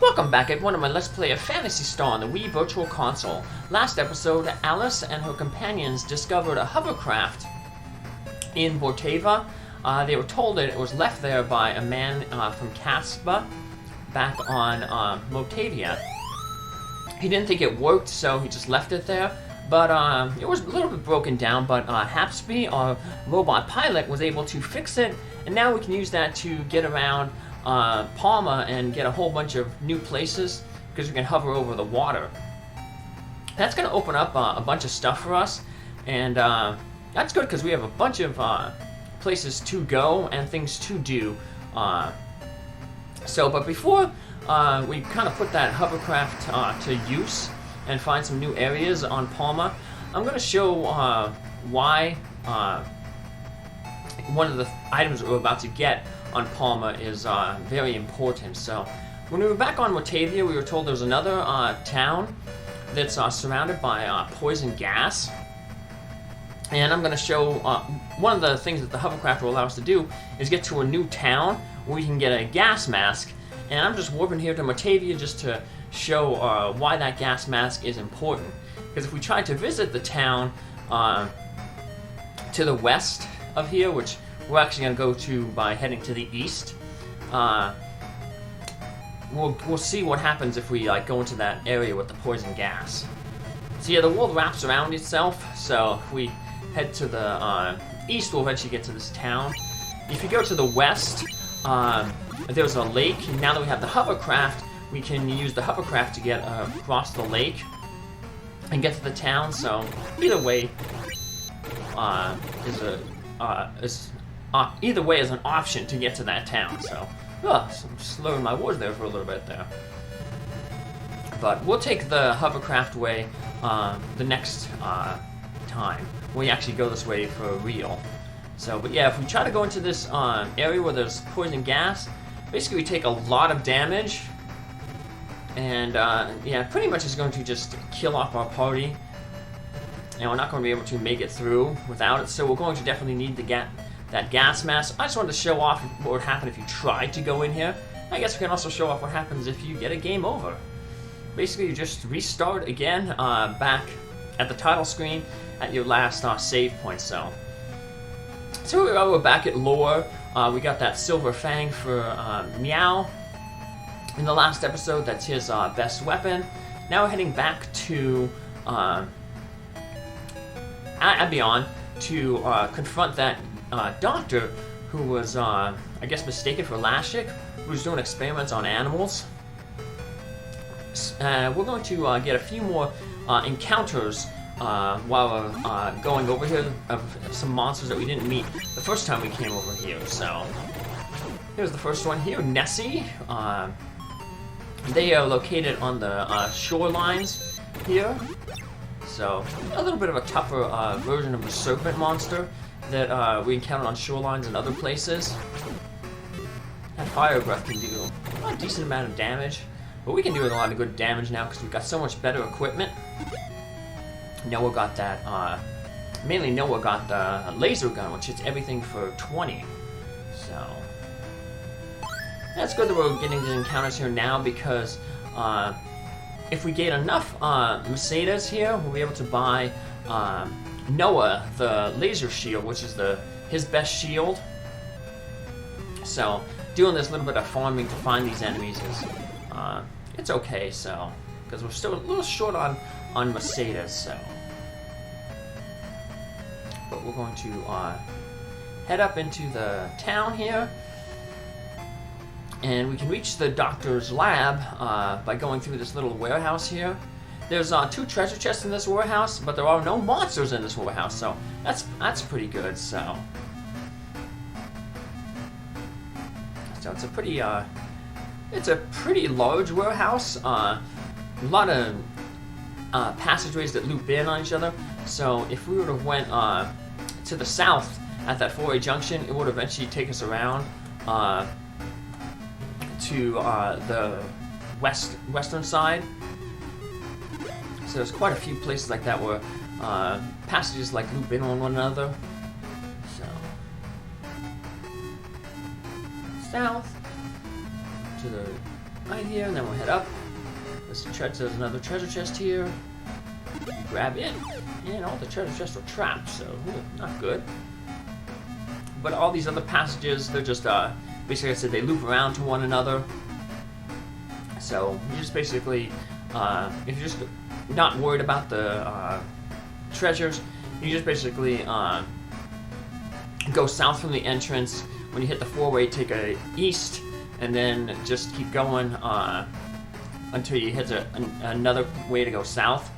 Welcome back everyone to my Let's Play of Phantasy Star on the Wii Virtual Console. Last episode, Alice and her companions discovered a hovercraft in Bortevo. They were told that it was left there by a man from Hapsby back on Motavia. He didn't think it worked, so he just left it there. But it was a little bit broken down, but Hapsby, our robot pilot, was able to fix it, and now we can use that to get around Palma and get a whole bunch of new places because we can hover over the water. That's going to open up a bunch of stuff for us, and that's good because we have a bunch of places to go and things to do. But before we kind of put that hovercraft to use and find some new areas on Palma, I'm going to show why one of the items we're about to get on Palma is very important. So when we were back on Bortevo, we were told there was another town that's surrounded by poison gas. And I'm going to show one of the things that the hovercraft will allow us to do is get to a new town where we can get a gas mask. And I'm just warping here to Bortevo just to show why that gas mask is important. Because if we try to visit the town to the west of here, which we're actually going to go to by heading to the east, we'll see what happens if we go into that area with the poison gas. So yeah, the world wraps around itself, so if we head to the east, we'll eventually get to this town. If you go to the west, there's a lake. Now that we have the hovercraft, we can use the hovercraft to get across the lake and get to the town. So either way either way is an option to get to that town. So I'm slowing my words there for a little bit there. But we'll take the hovercraft way the next time. We actually go this way for real. So, but yeah, if we try to go into this area where there's poison gas, basically we take a lot of damage. And yeah, pretty much is going to just kill off our party. And we're not going to be able to make it through without it. So we're going to definitely need that gas mask. I just wanted to show off what would happen if you tried to go in here. I guess we can also show off what happens if you get a game over. Basically, you just restart again back at the title screen at your last save point. So we're back at lore. We got that silver fang for Myau. In the last episode, that's his best weapon. Now we're heading back to Abion to confront that doctor who was, I guess, mistaken for Lashik, who was doing experiments on animals. We're going to get a few more encounters while we're going over here of some monsters that we didn't meet the first time we came over here. So here's the first one here, Nessie. They are located on the shorelines here. So a little bit of a tougher version of the serpent monster that we encountered on shorelines and other places. That fire breath can do a decent amount of damage, but we can do a lot of good damage now because we've got so much better equipment. Noah got that, mainly Noah got the laser gun, which hits everything for 20. So that's good that we're getting these encounters here now because if we get enough Mercedes here, we'll be able to buy Noah the laser shield, which is his best shield. So doing this little bit of farming to find these enemies is it's okay. So because we're still a little short on Mercedes. So, but we're going to head up into the town here. And we can reach the doctor's lab by going through this little warehouse here. There's 2 treasure chests in this warehouse, but there are no monsters in this warehouse, so that's pretty good. So it's a pretty large warehouse. A lot of passageways that loop in on each other. So if we would have went to the south at that 4A junction, it would eventually take us around to the western side. So there's quite a few places like that where passages loop in on one another. So south to the right here, and then we'll head up. There's another treasure chest here. Grab it, and all the treasure chests are trapped, so not good. But all these other passages, they're just basically, I said, they loop around to one another. So you just basically, if you're just not worried about the treasures, you just basically go south from the entrance. When you hit the four-way, take a east, and then just keep going until you hit another way to go south.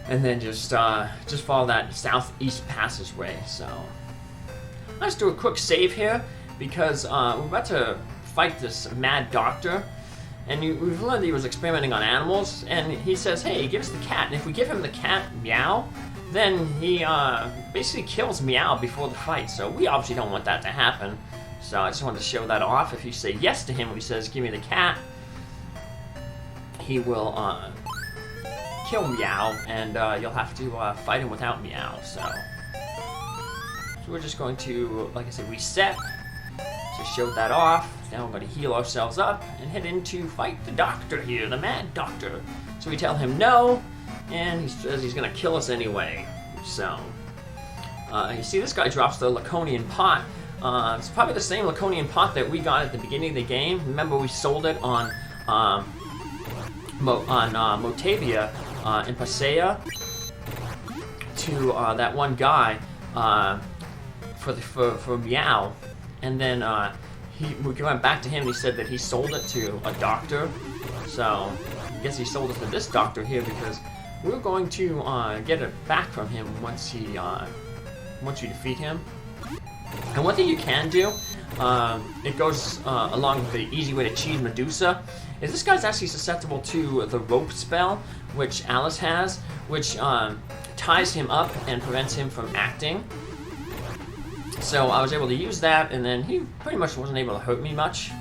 And then just follow that southeast passageway. So let's do a quick save here because we're about to fight this mad doctor, and we've learned that he was experimenting on animals. And he says, "Hey, give us the cat." And if we give him the cat, Myau, then he basically kills Myau before the fight. So we obviously don't want that to happen. So I just wanted to show that off. If you say yes to him when he says, "Give me the cat," he will kill Myau, and you'll have to fight him without Myau. So we're just going to, like I said, reset. Just showed that off. Now we're going to heal ourselves up and head in to fight the doctor here, the mad doctor. So we tell him no, and he says he's going to kill us anyway. So you see this guy drops the Laconian pot. It's probably the same Laconian pot that we got at the beginning of the game. Remember, we sold it on Motavia in Pasea to that one guy for Myau, and then we went back to him and he said that he sold it to a doctor. So I guess he sold it to this doctor here because we're going to get it back from him once you defeat him. And one thing you can do, it goes along with the easy way to cheese Medusa, is this guy's actually susceptible to the rope spell, which Alice has, which ties him up and prevents him from acting. So I was able to use that, and then he pretty much wasn't able to hurt me much.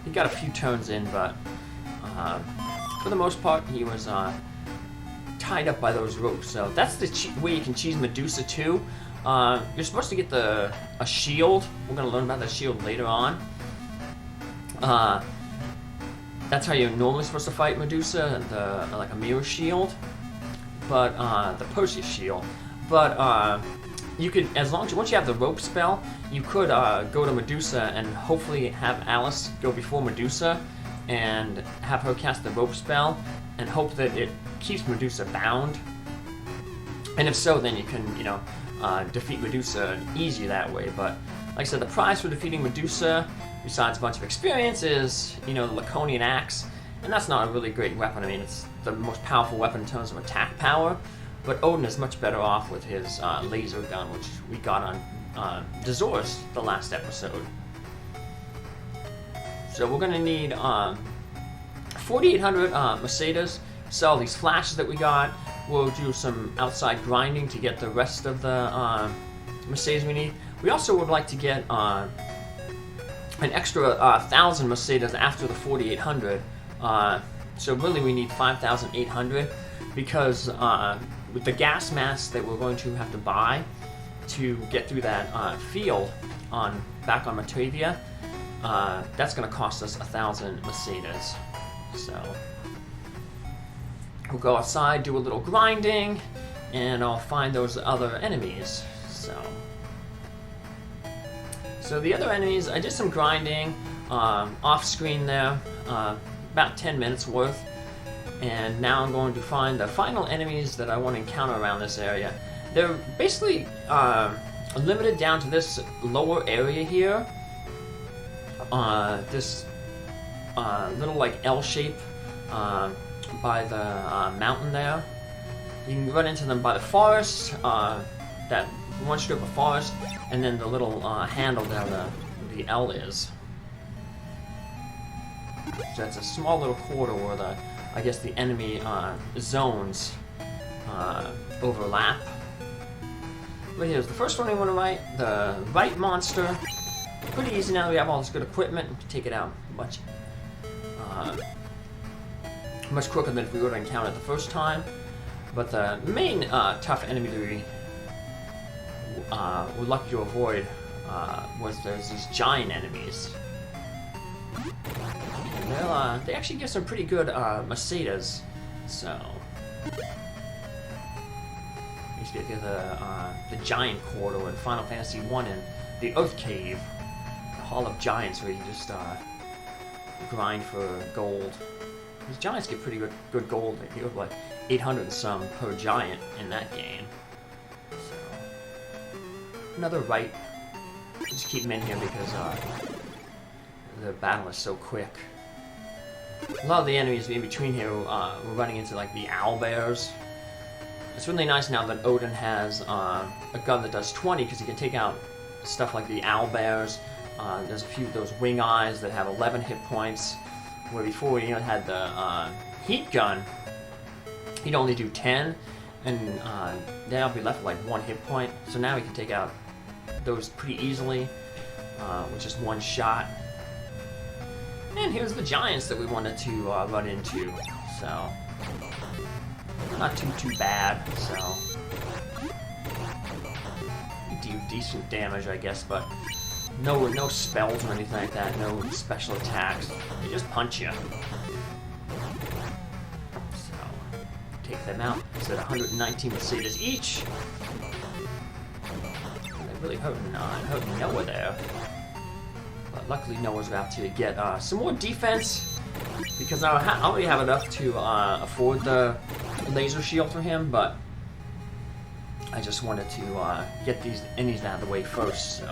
He got a few turns in, but for the most part, he was tied up by those ropes. So that's the way you can cheese Medusa too. You're supposed to get a shield. We're going to learn about the shield later on. That's how you're normally supposed to fight Medusa, like a mirror shield, but the Perseus shield. But you could, once you have the rope spell, you could go to Medusa and hopefully have Alice go before Medusa and have her cast the rope spell and hope that it keeps Medusa bound. And if so, then you can, defeat Medusa easier that way. But like I said, the prize for defeating Medusa, besides a bunch of experience, is the Laconian axe, and that's not a really great weapon. I mean, it's the most powerful weapon in terms of attack power, but Odin is much better off with his laser gun, which we got on Dezoris the last episode. So we're gonna need 4,800 Mercedes. Sell these flashes that we got. We'll do some outside grinding to get the rest of the Mercedes we need. We also would like to get an extra 1,000 Mercedes after the 4,800. So really we need 5,800 because with the gas mask that we're going to have to buy to get through that field back on Motavia, that's going to cost us 1,000 Mercedes. So we'll go outside, do a little grinding, and I'll find those other enemies. So the other enemies, I did some grinding off screen there, about 10 minutes worth, and now I'm going to find the final enemies that I want to encounter around this area. They're basically limited down to this lower area here, this little like L shape by the mountain there. You can run into them by the forest, that one strip of forest, and then the little handle there, the L is. So that's a small little corridor where I guess the enemy zones overlap. But here's the first one we want to fight, the Right Monster. Pretty easy now that we have all this good equipment. We can take it out much quicker than if we would have encountered the first time. But the main tough enemy that we were lucky to avoid was there's these giant enemies. And They actually give some pretty good macetas. So you should get the Giant Corridor in Final Fantasy I and the Earth Cave, the Hall of Giants, where you just grind for gold. These giants get pretty good gold. They give like 800 and some per giant in that game. So another right. Just keep them in here because the battle is so quick. A lot of the enemies in between here, we're running into like the owlbears. It's really nice now that Odin has a gun that does 20 because he can take out stuff like the owlbears. There's a few of those wing eyes that have 11 hit points, where before he had the heat gun, he'd only do 10, and then I'll be left with like 1 hit point. So now he can take out those pretty easily with just 1 shot. And here's the giants that we wanted to run into. So not too bad. So we do decent damage, I guess, but no spells or anything like that. No special attacks. They just punch you. So take them out. It's at 119 macetas each. They're really hurting Noah there. But luckily Noah's about to get some more defense because I already have enough to afford the laser shield for him, but I just wanted to get these enemies out of the way first. So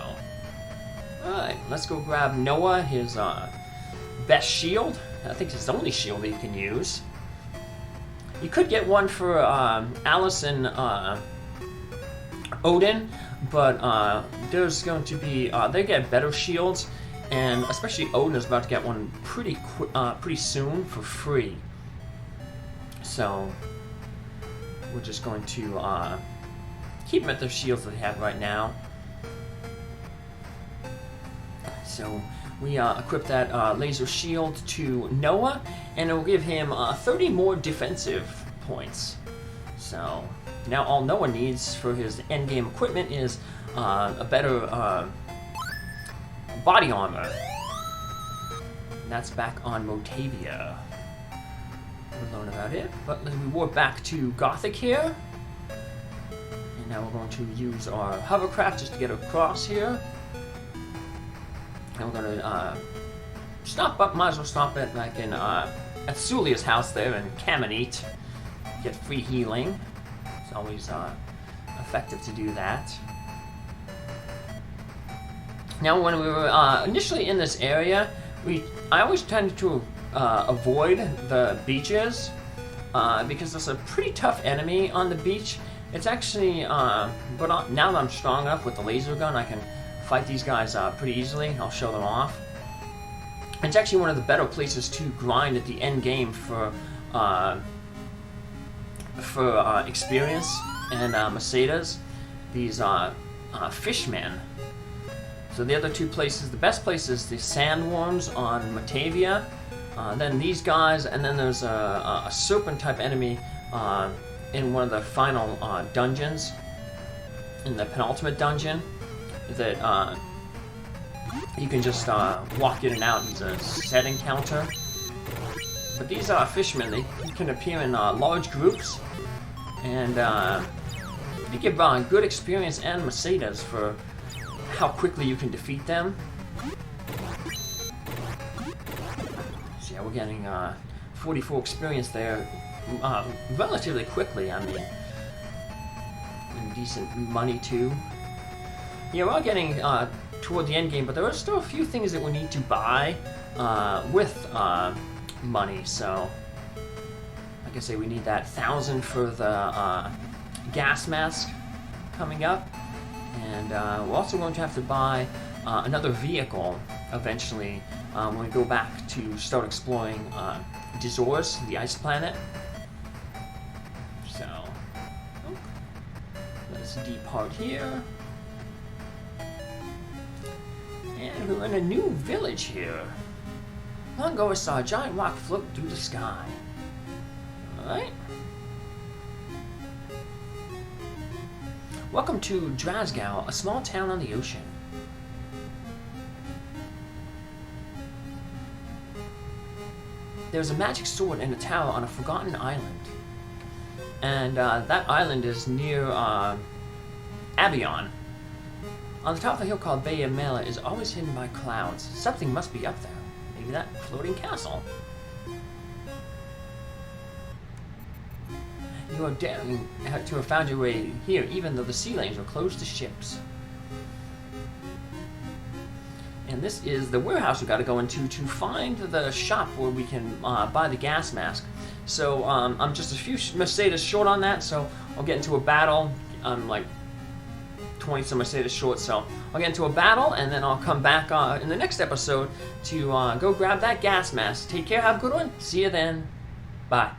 alright, let's go grab Noah, his best shield. I think it's the only shield that you can use. You could get one for Alice and Odin, but there's going to be they get better shields, and especially Odin is about to get one pretty soon for free. So we're just going to keep them at the shields that they have right now. So we equip that laser shield to Noah, and it will give him 30 more defensive points. So now all Noah needs for his endgame equipment is a better body armor. And that's back on Bortevo. We'll learn about it. But we warp back to Gothic here. And now we're going to use our hovercraft just to get across here. And we're going to stop up, might as well stop it back in at Sulia's house there in Caminite. Get free healing. It's always effective to do that. Now, when we were initially in this area, I always tended to avoid the beaches because there's a pretty tough enemy on the beach. It's actually, but now that I'm strong enough with the laser gun, I can fight these guys pretty easily. I'll show them off. It's actually one of the better places to grind at the end game for experience and macetas. These fishmen. So the other two places, the best place is the sandworms on Bortevo. Then these guys, and then there's a serpent type enemy in one of the final dungeons, in the penultimate dungeon, that you can just walk in and out. It's a set encounter. But these fishmen, they can appear in large groups, and they give good experience and macetas for how quickly you can defeat them. So yeah, we're getting 44 experience there relatively quickly. I mean, and decent money too. Yeah, we're getting toward the end game, but there are still a few things that we need to buy with money. So, like I say, we need that 1,000 for the gas mask coming up, and we're also going to have to buy another vehicle eventually when we go back to start exploring Dezoris, the ice planet. So, let's depart here. And we're in a new village here. Long ago I saw a giant rock float through the sky. Alright. Welcome to Drasgow, a small town on the ocean. there's a magic sword and a tower on a forgotten island. And that island is near Abion. On the top of a hill called Bay of Mela is always hidden by clouds. Something must be up there. Maybe that floating castle. You are daring to have found your way here, even though the sea lanes were closed to ships. And this is the warehouse we got to go into to find the shop where we can buy the gas mask. So I'm just a few Mercedes short on that, so I'll get into a battle. I'm like 20 some Mercedes short, so I'll get into a battle, and then I'll come back in the next episode to go grab that gas mask. Take care, have a good one. See you then. Bye.